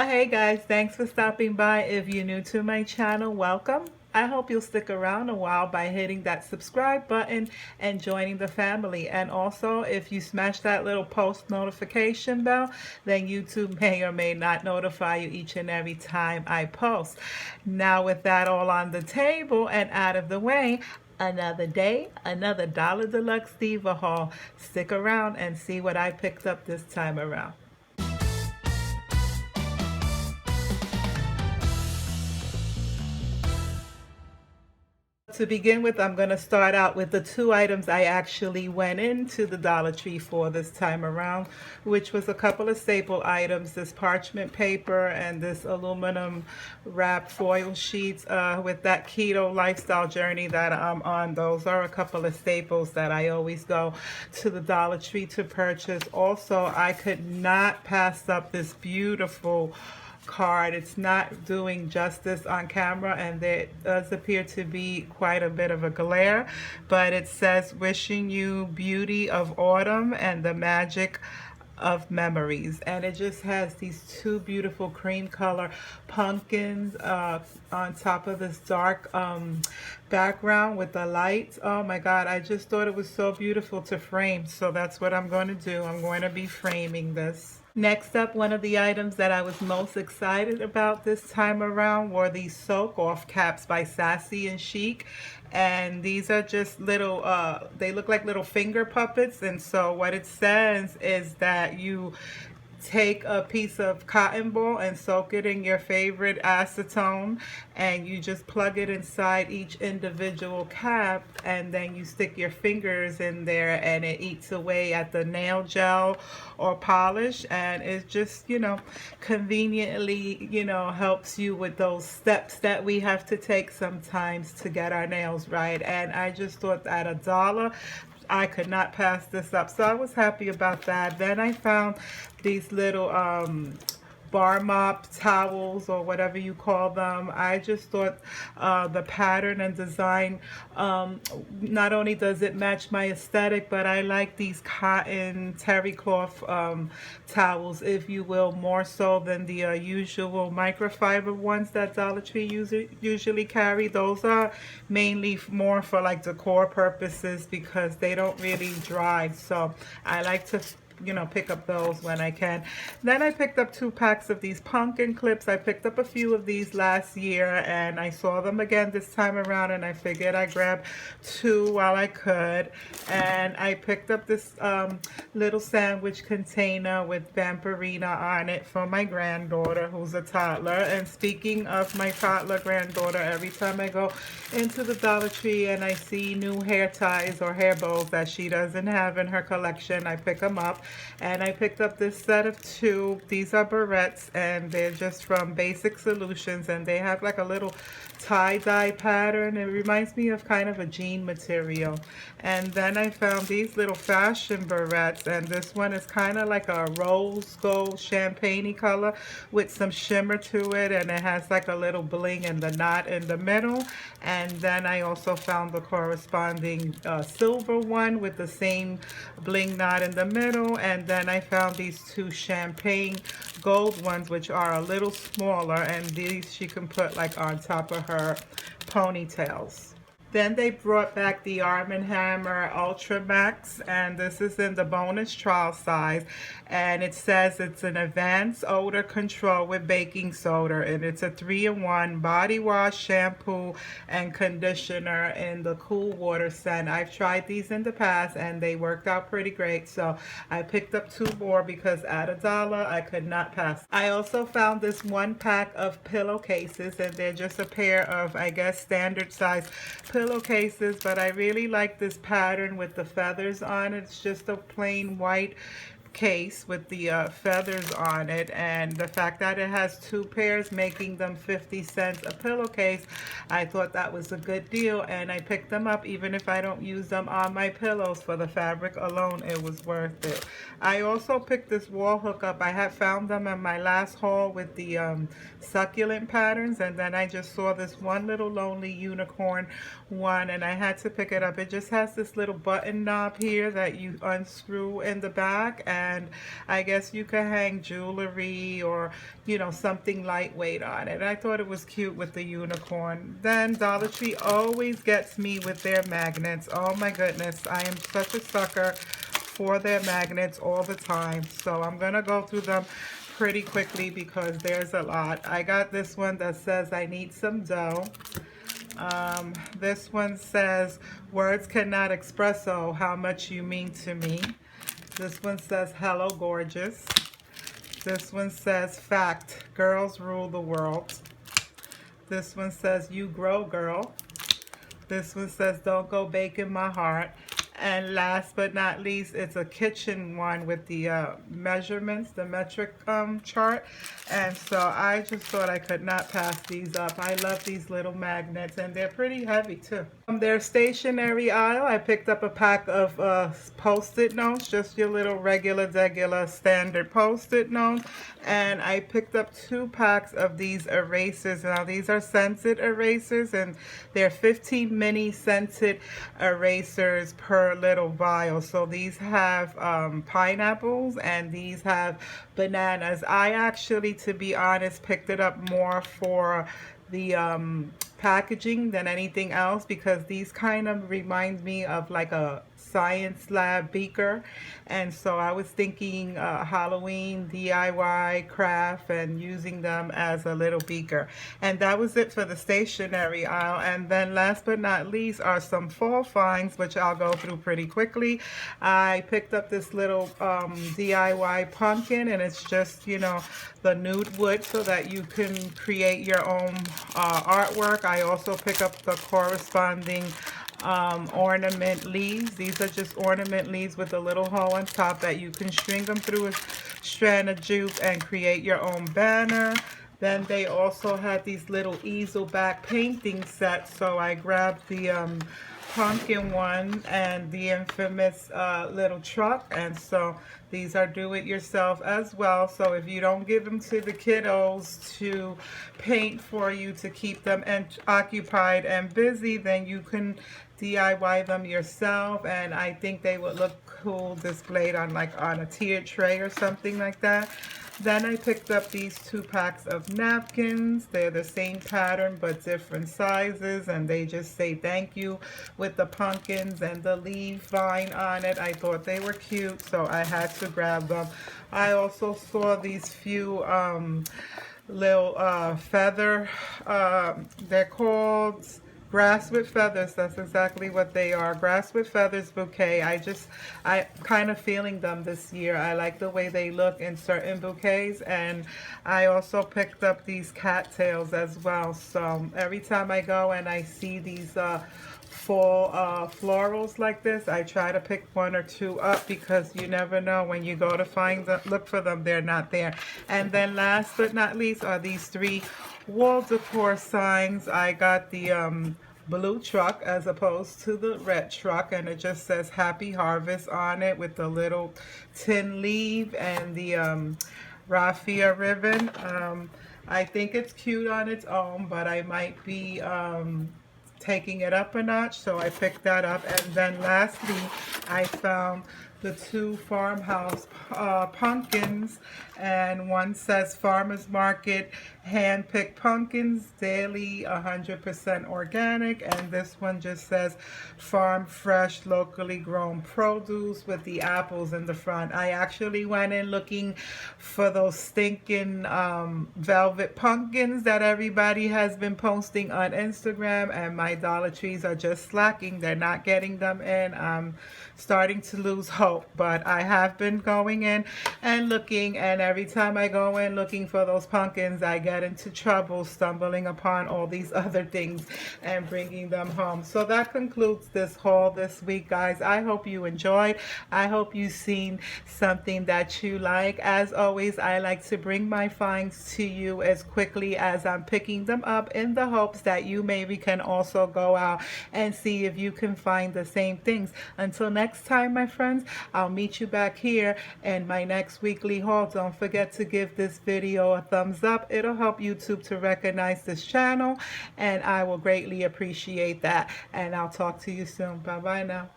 Hey guys, thanks for stopping by. If you're new to my channel, welcome. I hope you'll stick around a while by hitting that subscribe button and joining the family. And also, if you smash that little post notification bell, then YouTube may or may not notify you each and every time I post. Now, with that all on the table and out of the way, another day, another Dollar Deluxe Diva haul. Stick around and see what I picked up this time around. To begin with, I'm going to start out with the two items I actually went into the Dollar Tree for this time around, which was a couple of staple items, this parchment paper and this aluminum wrap foil sheets with that keto lifestyle journey that I'm on. Those are a couple of staples that I always go to the Dollar Tree to purchase. Also, I could not pass up this beautiful card. It's not doing justice on camera, and there does appear to be quite a bit of a glare, but it says wishing you beauty of autumn and the magic of memories, and it just has these two beautiful cream color pumpkins on top of this dark background with the lights. Oh my god, I just thought it was so beautiful to frame, so that's what I'm going to do. I'm going to be framing this. Next up, one of the items that I was most excited about this time around were these soak off caps by Sassy and Chic. And these are just little, they look like little finger puppets. And so what it says is that you take a piece of cotton ball and soak it in your favorite acetone, and you just plug it inside each individual cap, and then you stick your fingers in there and it eats away at the nail gel or polish, and it just, conveniently, helps you with those steps that we have to take sometimes to get our nails right. And I just thought at $1 I could not pass this up, so I was happy about that. Then I found these little bar mop towels, or whatever you call them. I just thought the pattern and design, not only does it match my aesthetic, but I like these cotton terry cloth towels, if you will, more so than the usual microfiber ones that Dollar Tree usually carry. Those are mainly more for like decor purposes because they don't really dry, so I like to pick up those when I can. Then I picked up 2 packs of these pumpkin clips. I picked up a few of these last year and I saw them again this time around, and I figured I'd grab 2 while I could. And I picked up this little sandwich container with Vampirina on it for my granddaughter, who's a toddler. And speaking of my toddler granddaughter, every time I go into the Dollar Tree and I see new hair ties or hair bows that she doesn't have in her collection, I pick them up. And I picked up this set of 2. These are barrettes, and they're just from Basic Solutions, and they have like a little tie-dye pattern. It reminds me of kind of a jean material. And then I found these little fashion barrettes, and this one is kind of like a rose gold champagne-y color with some shimmer to it, and it has like a little bling in the knot in the middle. And then I also found the corresponding silver one with the same bling knot in the middle. And then I found these 2 champagne gold ones, which are a little smaller, and these she can put like on top of her ponytails. Then they brought back the Arm & Hammer Ultra Max, and this is in the bonus trial size, and it says it's an advanced odor control with baking soda, and it's a 3-in-1 body wash, shampoo, and conditioner in the cool water scent. I've tried these in the past and they worked out pretty great, so I picked up 2 more because at $1 I could not pass. I also found this 1 pack of pillowcases, and they're just a pair of, I guess, standard size pillowcases, but I really like this pattern with the feathers on it. It's just a plain white case with the feathers on it, and the fact that it has 2 pairs making them 50 cents a pillowcase, I thought that was a good deal, and I picked them up even if I don't use them on my pillows. For the fabric alone, it was worth it. I also picked this wall hook up. I had found them in my last haul with the succulent patterns, and then I just saw this one little lonely unicorn one, and I had to pick it up. It just has this little button knob here that you unscrew in the back, and and I guess you could hang jewelry or, you know, something lightweight on it. I thought it was cute with the unicorn. Then Dollar Tree always gets me with their magnets. Oh my goodness, I am such a sucker for their magnets all the time. So I'm gonna go through them pretty quickly because there's a lot. I got this one that says I need some dough. This one says words cannot express how much you mean to me. This one says hello gorgeous. This one says fact, girls rule the world. This one says you grow girl. This one says don't go baking my heart. And last but not least, it's a kitchen one with the measurements, the metric chart. And so I just thought I could not pass these up. I love these little magnets, and they're pretty heavy too. From their stationery aisle, I picked up a pack of Post-it notes, just your little regular standard Post-it notes. And I picked up 2 packs of these erasers. Now these are scented erasers, and they're 15 mini scented erasers per little vial. So these have pineapples and these have bananas. I actually, to be honest, picked it up more for the packaging than anything else, because these kind of remind me of like a science lab beaker, and so I was thinking Halloween DIY craft and using them as a little beaker. And that was it for the stationery aisle. And then last but not least are some fall finds, which I'll go through pretty quickly. I picked up this little DIY pumpkin, and it's just, you know, the nude wood so that you can create your own artwork. I also pick up the corresponding ornament leaves. These are just ornament leaves with a little hole on top that you can string them through a strand of jute and create your own banner. Then they also had these little easel back painting sets, so I grabbed the pumpkin one and the infamous little truck, and so these are do-it-yourself as well. So if you don't give them to the kiddos to paint for you to keep them occupied and busy, then you can DIY them yourself, and I think they would look cool displayed on a tiered tray or something like that. Then I picked up these 2 packs of napkins. They're the same pattern but different sizes, and they just say thank you with the pumpkins and the leaf vine on it. I thought they were cute, so I had to grab them. I also saw these few little feather, they're called grass with feathers. That's exactly what they are. Grass with feathers bouquet. I kind of feeling them this year. I like the way they look in certain bouquets. And I also picked up these cattails as well. So every time I go and I see these fall florals like this, I try to pick 1 or 2 up, because you never know when you go to find them, look for them, they're not there. And then last but not least are these 3 wall decor signs. I got the blue truck as opposed to the red truck, and it just says happy harvest on it with the little tin leaf and the raffia ribbon. I think it's cute on its own, but I might be taking it up a notch, so I picked that up. And then lastly, I found the 2 Farmhouse pumpkins, and one says Farmers Market hand-picked pumpkins, daily 100% organic, and this one just says farm fresh, locally grown produce with the apples in the front. I actually went in looking for those stinking velvet pumpkins that everybody has been posting on Instagram, and my Dollar Trees are just slacking. They're not getting them in. I'm starting to lose hope, but I have been going in and looking, and every time I go in looking for those pumpkins, I get into trouble stumbling upon all these other things and bringing them home. So that concludes this haul this week, guys. I hope you enjoyed. I hope you've seen something that you like. As always, I like to bring my finds to you as quickly as I'm picking them up, in the hopes that you maybe can also go out and see if you can find the same things. Until next time, my friends, I'll meet you back here in my next weekly haul. Don't forget to give this video a thumbs up. It'll help YouTube to recognize this channel, and I will greatly appreciate that. And I'll talk to you soon. Bye bye now.